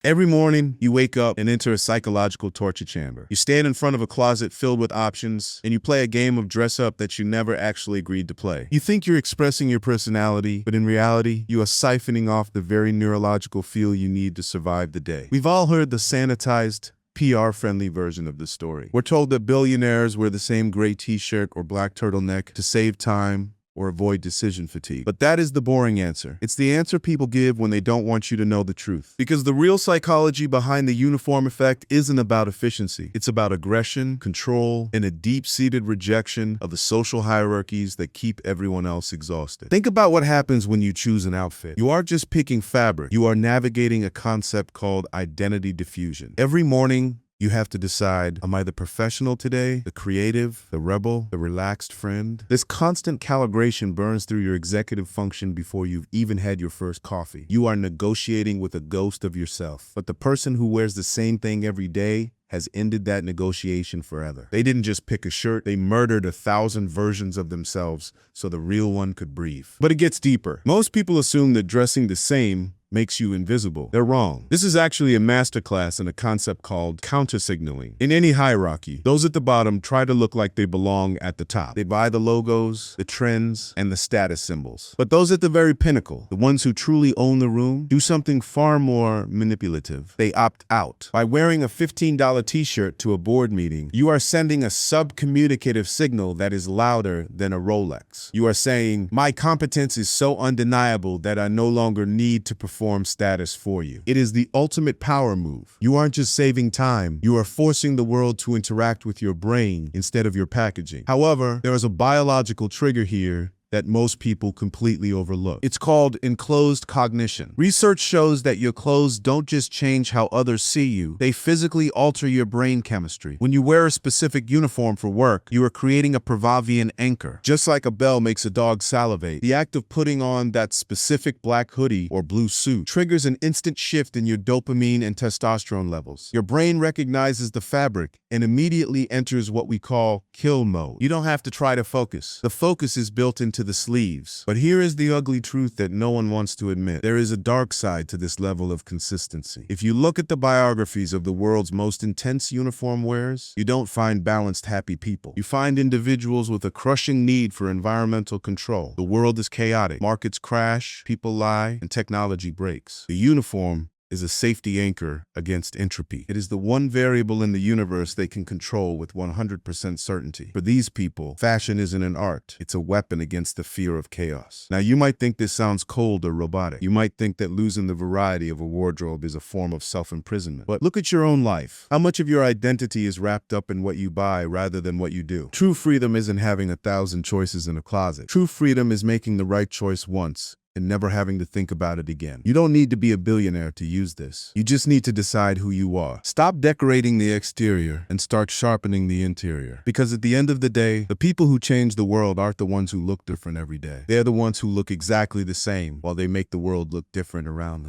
Every morning, you wake up and enter a psychological torture chamber. You stand in front of a closet filled with options, and you play a game of dress up that you never actually agreed to play. You think you're expressing your personality, but in reality, you are siphoning off the very neurological fuel you need to survive the day. We've all heard the sanitized, PR-friendly version of this story. We're told that billionaires wear the same gray t-shirt or black turtleneck to save time or avoid decision fatigue. But that is the boring answer. It's the answer people give when they don't want you to know the truth. Because the real psychology behind the uniform effect isn't about efficiency. It's about aggression, control, and a deep-seated rejection of the social hierarchies that keep everyone else exhausted. Think about what happens when you choose an outfit. You aren't just picking fabric. You are navigating a concept called identity diffusion. Every morning, you have to decide, am I the professional today, the creative, the rebel, the relaxed friend? This constant calibration burns through your executive function before you've even had your first coffee. You are negotiating with a ghost of yourself. But the person who wears the same thing every day has ended that negotiation forever. They didn't just pick a shirt, they murdered 1,000 versions of themselves so the real one could breathe. But it gets deeper. Most people assume that dressing the same makes you invisible. They're wrong. This is actually a masterclass in a concept called counter-signaling. In any hierarchy, those at the bottom try to look like they belong at the top. They buy the logos, the trends, and the status symbols. But those at the very pinnacle, the ones who truly own the room, do something far more manipulative. They opt out. By wearing a $15 t-shirt to a board meeting, you are sending a sub-communicative signal that is louder than a Rolex. You are saying, my competence is so undeniable that I no longer need to perform status for you. It is the ultimate power move. You aren't just saving time, you are forcing the world to interact with your brain instead of your packaging. However, there is a biological trigger here that most people completely overlook. It's called enclosed cognition. Research shows that your clothes don't just change how others see you, they physically alter your brain chemistry. When you wear a specific uniform for work, you are creating a Pavlovian anchor. Just like a bell makes a dog salivate, the act of putting on that specific black hoodie or blue suit triggers an instant shift in your dopamine and testosterone levels. Your brain recognizes the fabric and immediately enters what we call kill mode. You don't have to try to focus. The focus is built into the sleeves. But here is the ugly truth that no one wants to admit. There is a dark side to this level of consistency. If you look at the biographies of the world's most intense uniform wearers, you don't find balanced, happy people. You find individuals with a crushing need for environmental control. The world is chaotic. Markets crash, people lie, and technology breaks. The uniform is a safety anchor against entropy. It is the one variable in the universe they can control with 100% certainty. For these people, fashion isn't an art. It's a weapon against the fear of chaos. Now, you might think this sounds cold or robotic. You might think that losing the variety of a wardrobe is a form of self-imprisonment. But look at your own life. How much of your identity is wrapped up in what you buy rather than what you do? True freedom isn't having 1,000 choices in a closet. True freedom is making the right choice once and never having to think about it again. You don't need to be a billionaire to use this. You just need to decide who you are. Stop decorating the exterior and start sharpening the interior. Because at the end of the day, the people who change the world aren't the ones who look different every day. They're the ones who look exactly the same while they make the world look different around them.